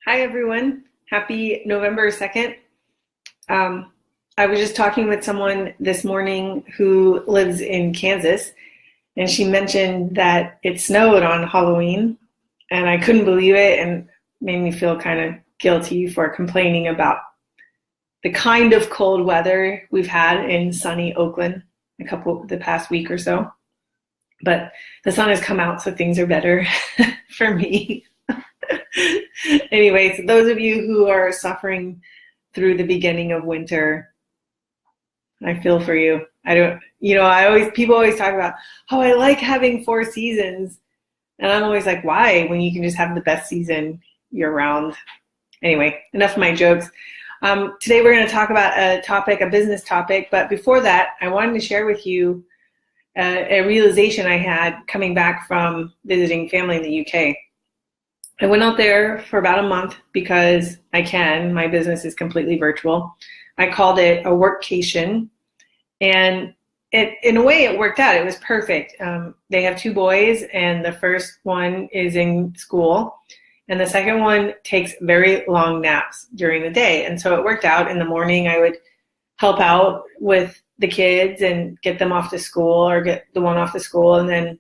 Hi, everyone. Happy November 2nd. I was just talking with someone this morning who lives in Kansas, and she mentioned that it snowed on Halloween, and I couldn't believe it and made me feel kind of guilty for complaining about the kind of cold weather we've had in sunny Oakland the past week or so. But the sun has come out, so things are better for me. Anyway, so those of you who are suffering through the beginning of winter, I feel for you. People always talk about, oh, I like having 4 seasons. And I'm always like, why? When you can just have the best season year round. Anyway, enough of my jokes. Today we're going to talk about a business topic. But before that, I wanted to share with you a realization I had coming back from visiting family in the UK. I went out there for about a month because I can. My business is completely virtual. I called it a workcation, and in a way it worked out. It was perfect. They have 2 boys, and the first one is in school, and the second one takes very long naps during the day. And so it worked out. In the morning, I would help out with the kids and get them off to school, or get the one off to school, and then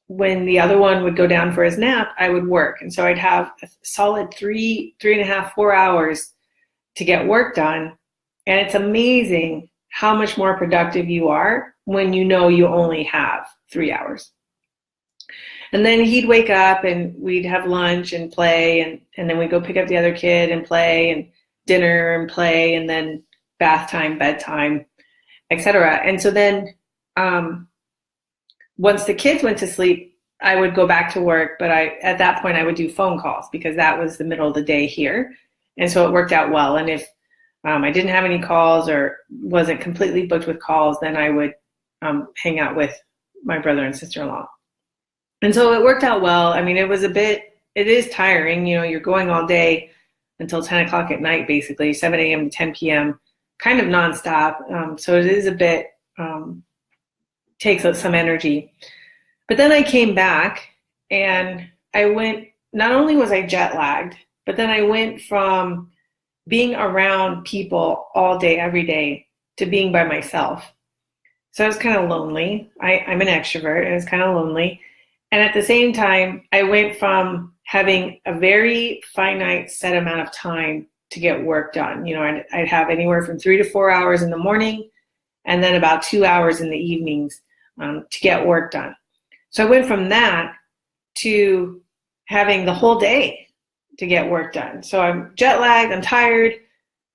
when the other one would go down for his nap, I would work. And so I'd have a solid 3.5, 4 hours to get work done. And it's amazing how much more productive you are when you know you only have 3 hours. And then he'd wake up and we'd have lunch and play, and then we'd go pick up the other kid and play, and dinner and play, and then bath time, bedtime, etc. And so then once the kids went to sleep, I would go back to work, but at that point I would do phone calls because that was the middle of the day here. And so it worked out well. And if I didn't have any calls or wasn't completely booked with calls, then I would hang out with my brother and sister-in-law. And so it worked out well. I mean, it is tiring. You're going all day until 10 o'clock at night, basically 7 a.m. to 10 p.m., kind of nonstop. So it is a bit, takes up some energy. But then I came back and not only was I jet lagged, but then I went from being around people all day, every day, to being by myself. So I was kind of lonely. I'm an extrovert, and it's kind of lonely. And at the same time, I went from having a very finite set amount of time to get work done. I'd have anywhere from 3 to 4 hours in the morning, and then about 2 hours in the evenings to get work done. So I went from that to having the whole day to get work done. So I'm jet lagged, I'm tired,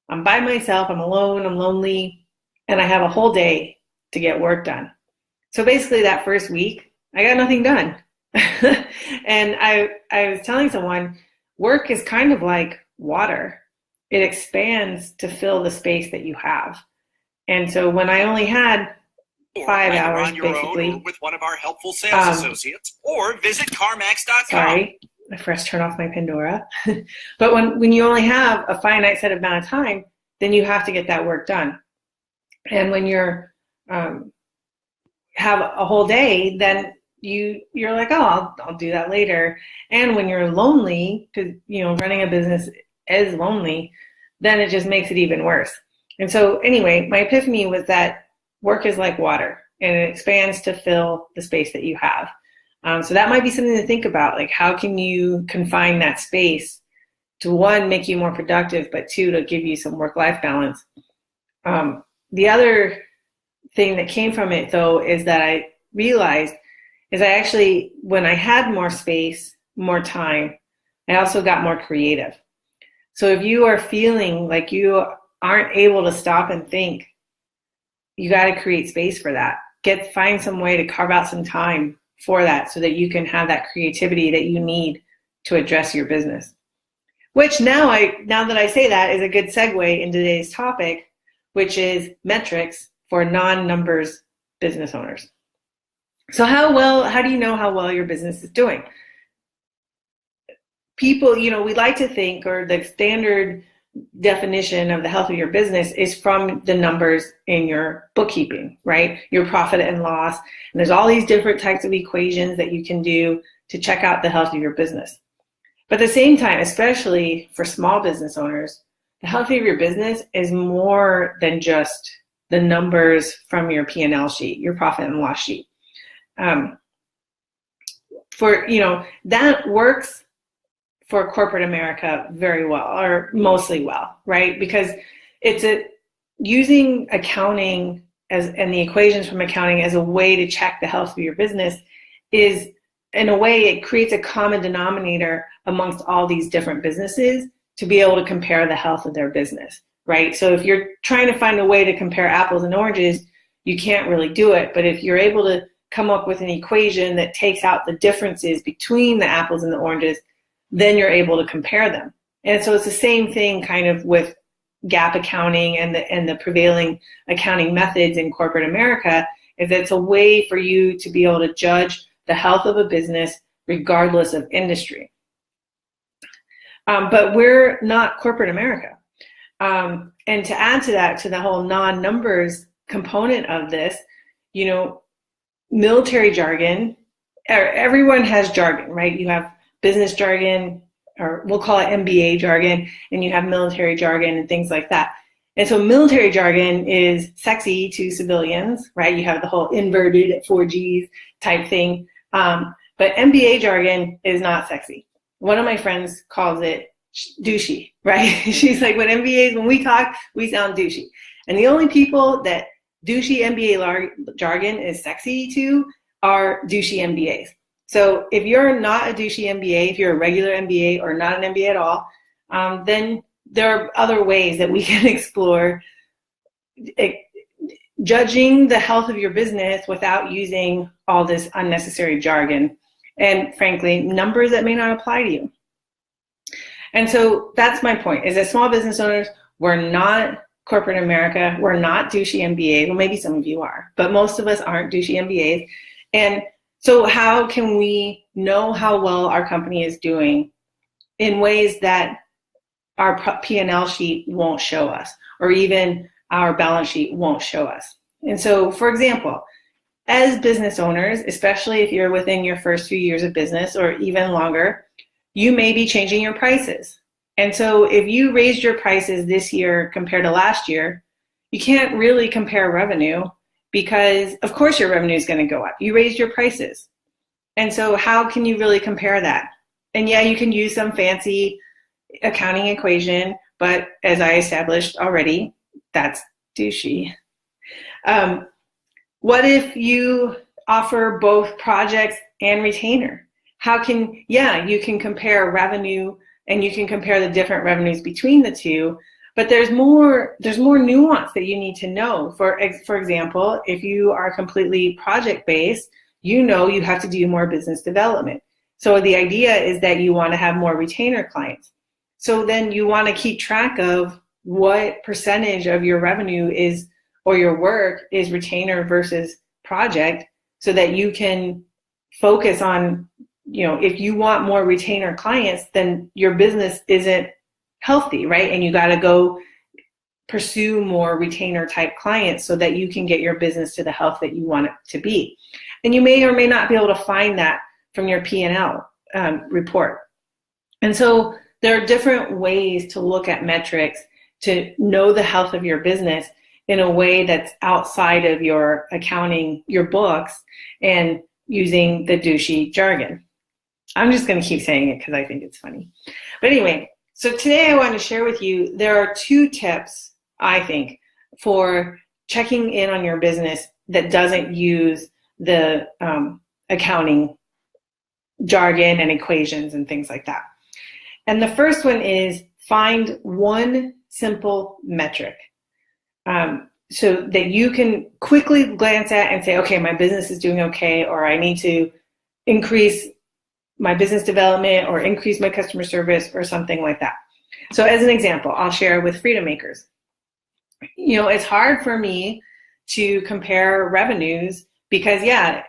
I'm by myself, I'm alone, I'm lonely, and I have a whole day to get work done. So basically that first week, I got nothing done. And I was telling someone, work is kind of like water. It expands to fill the space that you have. And so when I only had 5 hours, basically, with one of our helpful sales associates, or visit CarMax.com. Sorry, I first turn off my Pandora. But when you only have a finite set amount of time, then you have to get that work done. And when you're have a whole day, then you're like, oh, I'll do that later. And when you're lonely, because running a business is lonely, then it just makes it even worse. And so anyway, my epiphany was that work is like water, and it expands to fill the space that you have. So that might be something to think about. Like, how can you confine that space to, 1, make you more productive, but 2, to give you some work-life balance. The other thing that came from it, though, is that I realized is I actually, when I had more space, more time, I also got more creative. So if you are feeling like you aren't able to stop and think, you got to create space for that. Find some way to carve out some time for that so that you can have that creativity that you need to address your business. Which now that I say that is a good segue into today's topic, which is metrics for non-numbers business owners. So how do you know how well your business is doing? People, we like to think, or the standard definition of the health of your business is from the numbers in your bookkeeping, right? Your profit and loss. And there's all these different types of equations that you can do to check out the health of your business. But at the same time, especially for small business owners, the health of your business is more than just the numbers from your P&L sheet, your profit and loss sheet. That works for corporate America very well, or mostly well, right? Because using accounting and the equations from accounting as a way to check the health of your business is, in a way, it creates a common denominator amongst all these different businesses to be able to compare the health of their business, right? So if you're trying to find a way to compare apples and oranges, you can't really do it. But if you're able to come up with an equation that takes out the differences between the apples and the oranges, then you're able to compare them. And so it's the same thing kind of with GAAP accounting and the prevailing accounting methods in corporate America, is it's a way for you to be able to judge the health of a business regardless of industry. But we're not corporate America. And to add to that, to the whole non-numbers component of this, military jargon, everyone has jargon, right? You have business jargon, or we'll call it MBA jargon, and you have military jargon and things like that. And so military jargon is sexy to civilians, right? You have the whole inverted 4Gs type thing. But MBA jargon is not sexy. One of my friends calls it douchey, right? She's like, when we talk, we sound douchey. And the only people that douchey MBA jargon is sexy to are douchey MBAs. So if you're not a douchey MBA, if you're a regular MBA or not an MBA at all, then there are other ways that we can explore judging the health of your business without using all this unnecessary jargon and, frankly, numbers that may not apply to you. And so that's my point, is that small business owners, we're not corporate America, we're not douchey MBAs. Well, maybe some of you are, but most of us aren't douchey MBAs. And so how can we know how well our company is doing in ways that our P&L sheet won't show us, or even our balance sheet won't show us? And so, for example, as business owners, especially if you're within your first few years of business or even longer, you may be changing your prices. And so if you raised your prices this year compared to last year, you can't really compare revenue, because of course your revenue is going to go up. You raised your prices. And so how can you really compare that? And yeah, you can use some fancy accounting equation, but as I established already, that's douchey. What if you offer both projects and retainer? You can compare revenue, and you can compare the different revenues between the two, but there's more nuance that you need to know. For example, if you are completely project-based, you have to do more business development. So the idea is that you want to have more retainer clients. So then you want to keep track of what percentage of your revenue is, or your work is, retainer versus project, so that you can focus on, if you want more retainer clients, then your business isn't healthy, right? And you got to go pursue more retainer type clients so that you can get your business to the health that you want it to be. And you may or may not be able to find that from your P&L report. And so there are different ways to look at metrics to know the health of your business in a way that's outside of your accounting, your books, and using the douchey jargon. I'm just going to keep saying it because I think it's funny. But anyway, so today I want to share with you, there are 2 tips, I think, for checking in on your business that doesn't use the accounting jargon and equations and things like that. And the first one is find one simple metric so that you can quickly glance at and say, okay, my business is doing okay, or I need to increase my business development or increase my customer service or something like that. So as an example, I'll share with Freedom Makers. It's hard for me to compare revenues because,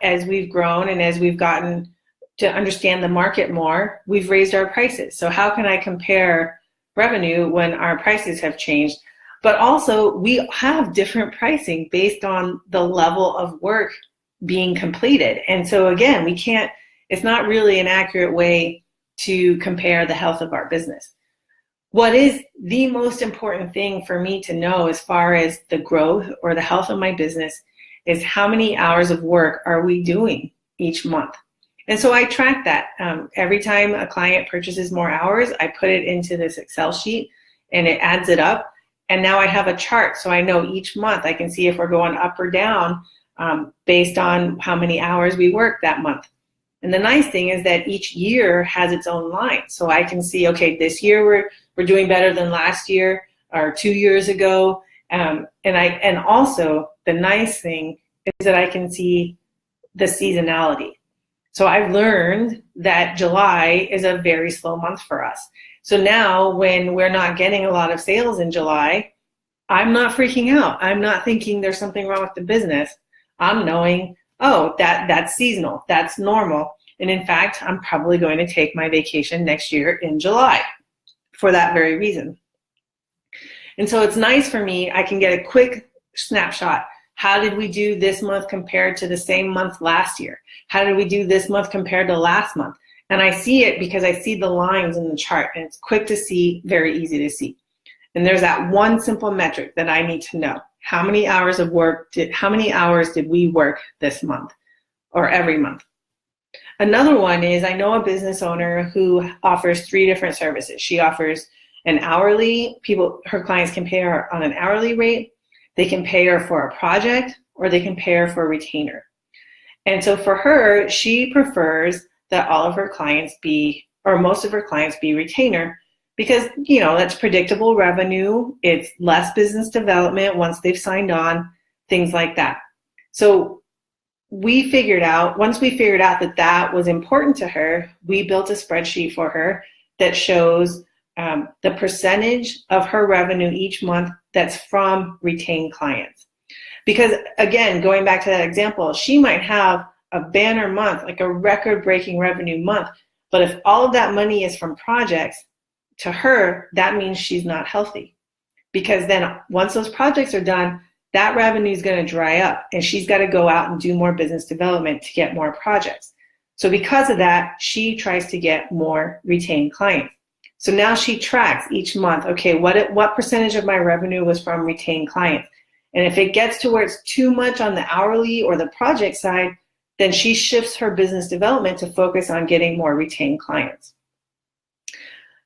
as we've grown and as we've gotten to understand the market more, we've raised our prices. So how can I compare revenue when our prices have changed? But also, we have different pricing based on the level of work being completed. And so again, it's not really an accurate way to compare the health of our business. What is the most important thing for me to know as far as the growth or the health of my business is how many hours of work are we doing each month? And so I track that. Every time a client purchases more hours, I put it into this Excel sheet and it adds it up. And now I have a chart, so I know each month I can see if we're going up or down based on how many hours we work that month. And the nice thing is that each year has its own line. So I can see, okay, this year we're doing better than last year or 2 years ago. And also the nice thing is that I can see the seasonality. So I've learned that July is a very slow month for us. So now when we're not getting a lot of sales in July, I'm not freaking out. I'm not thinking there's something wrong with the business. I'm knowing, oh, that's seasonal, that's normal. And in fact, I'm probably going to take my vacation next year in July for that very reason. And so it's nice for me, I can get a quick snapshot. How did we do this month compared to the same month last year? How did we do this month compared to last month? And I see it because I see the lines in the chart, and it's quick to see, very easy to see. And there's that one simple metric that I need to know. How many hours did we work this month or every month? Another one is I know a business owner who offers 3 different services. She offers an hourly, her clients can pay her on an hourly rate, they can pay her for a project, or they can pay her for a retainer. And so for her, she prefers that all of her clients be, or most of her clients be retainer, because, that's predictable revenue, it's less business development once they've signed on, things like that. So once we figured out that was important to her, we built a spreadsheet for her that shows the percentage of her revenue each month that's from retained clients. Because again, going back to that example, she might have a banner month, like a record-breaking revenue month, but if all of that money is from projects, to her, that means she's not healthy. Because then once those projects are done, that revenue is going to dry up and she's got to go out and do more business development to get more projects. So because of that, she tries to get more retained clients. So now she tracks each month, okay, what percentage of my revenue was from retained clients? And if it gets to where it's too much on the hourly or the project side, then she shifts her business development to focus on getting more retained clients.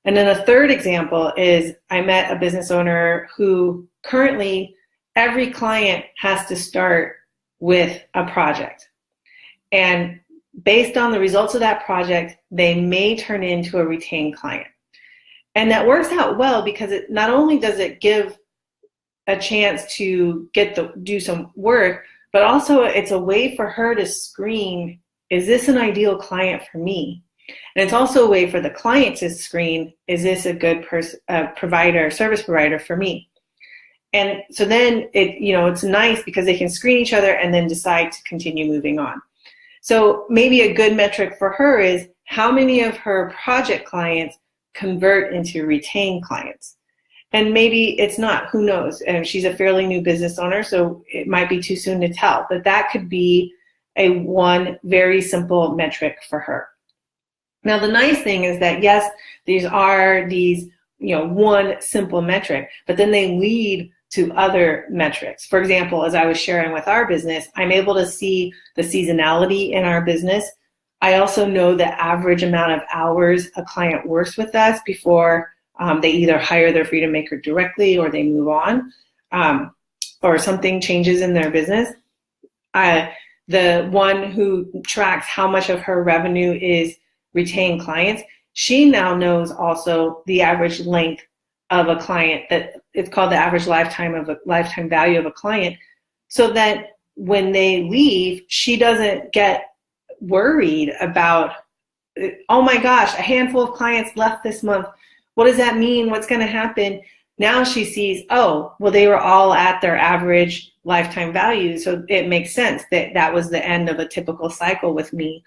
And then a third example is I met a business owner who currently every client has to start with a project. And based on the results of that project, they may turn into a retained client. And that works out well because it not only does it give a chance to do some work, but also it's a way for her to screen, is this an ideal client for me? And it's also a way for the client to screen, is this a good service provider for me? And so then it's nice because they can screen each other and then decide to continue moving on. So maybe a good metric for her is how many of her project clients convert into retained clients. And maybe it's not, who knows? And she's a fairly new business owner, so it might be too soon to tell, but that could be one very simple metric for her. Now, the nice thing is that, yes, these one simple metric, but then they lead to other metrics. For example, as I was sharing with our business, I'm able to see the seasonality in our business. I also know the average amount of hours a client works with us before they either hire their freedom maker directly or they move on, or something changes in their business. The one who tracks how much of her revenue is retained clients, she now knows also the average length of a client, that it's called the average lifetime value of a client, so that when they leave, she doesn't get worried about, oh my gosh, a handful of clients left this month. What does that mean? What's going to happen? Now she sees, oh, well, they were all at their average lifetime value. So it makes sense that was the end of a typical cycle with me.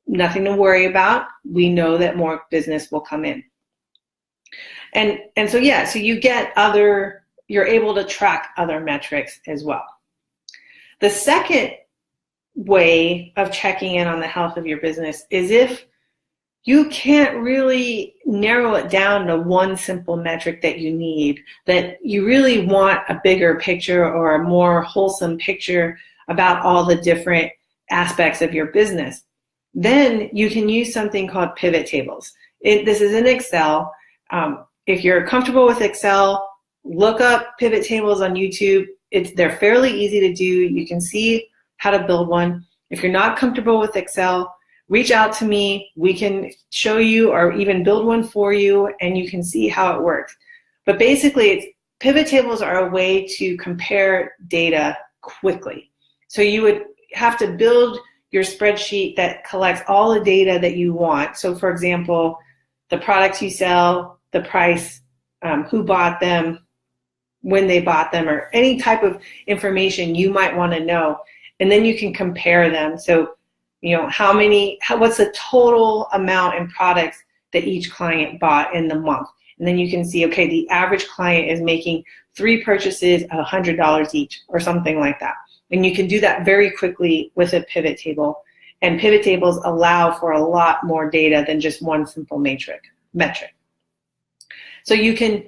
Nothing to worry about. We know that more business will come in. And so, yeah, so you're able to track other metrics as well. The second way of checking in on the health of your business is if you can't really narrow it down to one simple metric that you need, that you really want a bigger picture or a more wholesome picture about all the different aspects of your business. Then you can use something called pivot tables. This is in Excel. If you're comfortable with Excel, look up pivot tables on YouTube. They're fairly easy to do. You can see how to build one. If you're not comfortable with Excel, reach out to me. We can show you or even build one for you, and you can see how it works. But basically, pivot tables are a way to compare data quickly. So you would have to build your spreadsheet that collects all the data that you want. So for example, the products you sell, the price, who bought them, when they bought them, or any type of information you might want to know. And then you can compare them. So, what's the total amount in products that each client bought in the month? And then you can see, okay, the average client is making 3 purchases of $100 each or something like that. And you can do that very quickly with a pivot table. And pivot tables allow for a lot more data than just one simple metric. So you can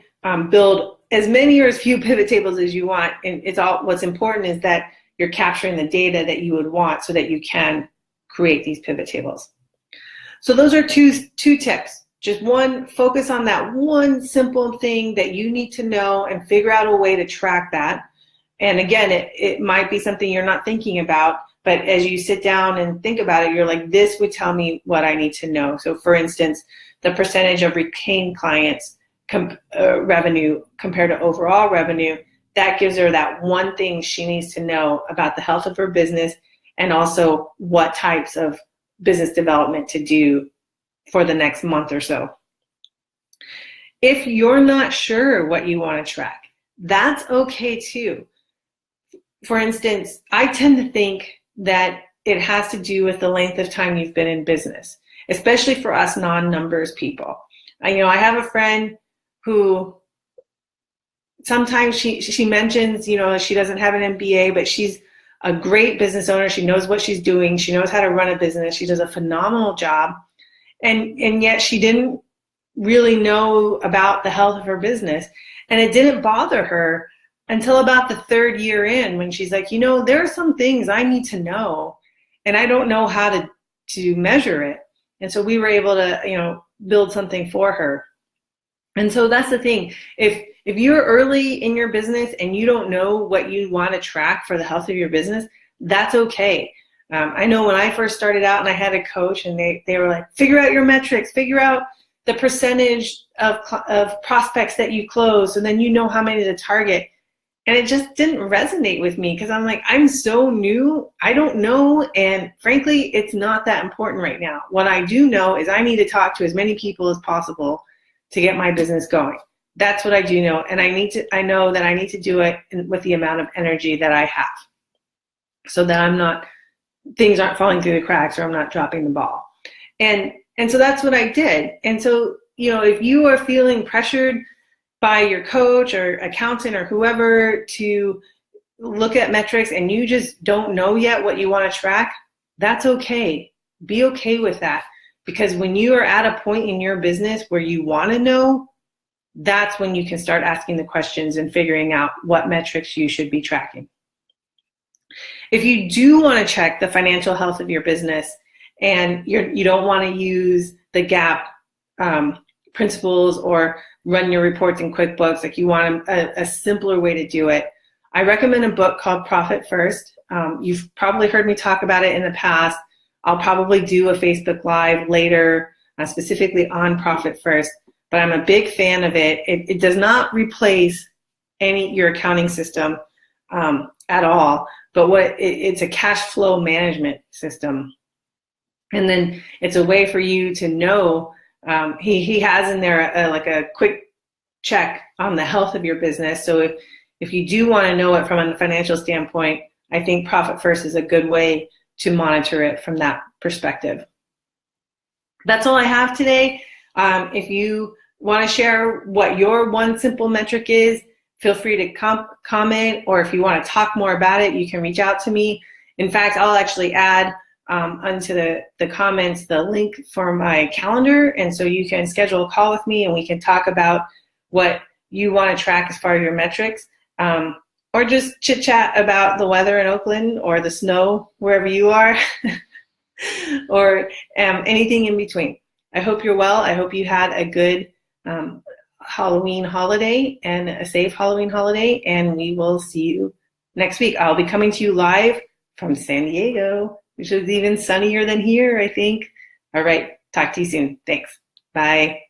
build as many or as few pivot tables as you want. And what's important is that you're capturing the data that you would want so that you can create these pivot tables. So those are two tips. Just one, focus on that one simple thing that you need to know and figure out a way to track that. And again, it might be something you're not thinking about, but as you sit down and think about it, you're like, this would tell me what I need to know. So for instance, the percentage of retained clients revenue compared to overall revenue, that gives her that one thing she needs to know about the health of her business and also what types of business development to do for the next month or so. If you're not sure what you want to track, that's okay too. For instance, I tend to think that it has to do with the length of time you've been in business, especially for us non-numbers people. I have a friend who sometimes she mentions, she doesn't have an MBA, but she's a great business owner. She knows what she's doing. She knows how to run a business. She does a phenomenal job. And yet she didn't really know about the health of her business. And it didn't bother her until about the 3rd year in, when she's like, there are some things I need to know, and I don't know how to measure it. And so we were able to, build something for her. And so that's the thing. If you're early in your business and you don't know what you want to track for the health of your business, that's okay. I know when I first started out and I had a coach, and they were like, figure out your metrics, figure out the percentage of prospects that you close, and then you know how many to target. And it just didn't resonate with me because I'm like, I'm so new, I don't know, and frankly, it's not that important right now. What I do know is I need to talk to as many people as possible to get my business going. That's what I do know, and I know that I need to do it with the amount of energy that I have, so that things aren't falling through the cracks, or I'm not dropping the ball. And so that's what I did. And so, if you are feeling pressured by your coach or accountant or whoever to look at metrics and you just don't know yet what you want to track, that's okay. Be okay with that. Because when you are at a point in your business where you want to know, that's when you can start asking the questions and figuring out what metrics you should be tracking. If you do want to check the financial health of your business and you don't want to use the GAAP principles or run your reports in QuickBooks, like you want a simpler way to do it, I recommend a book called Profit First. You've probably heard me talk about it in the past. I'll probably do a Facebook Live later, specifically on Profit First, but I'm a big fan of it. It does not replace your accounting system at all, but it's a cash flow management system. And then it's a way for you to know, he has in there a quick check on the health of your business. So if you do want to know it from a financial standpoint, I think Profit First is a good way to monitor it from that perspective. That's all I have today. If you want to share what your one simple metric is, feel free to comment, or if you want to talk more about it, you can reach out to me. In fact, I'll actually add onto the comments the link for my calendar, and so you can schedule a call with me and we can talk about what you want to track as far as your metrics, or just chit chat about the weather in Oakland or the snow wherever you are, or anything in between. I hope you're well. I hope you had a good Halloween holiday and a safe Halloween holiday, and we will see you next week. I'll be coming to you live from San Diego, which is even sunnier than here, I think. All right. Talk to you soon. Thanks. Bye.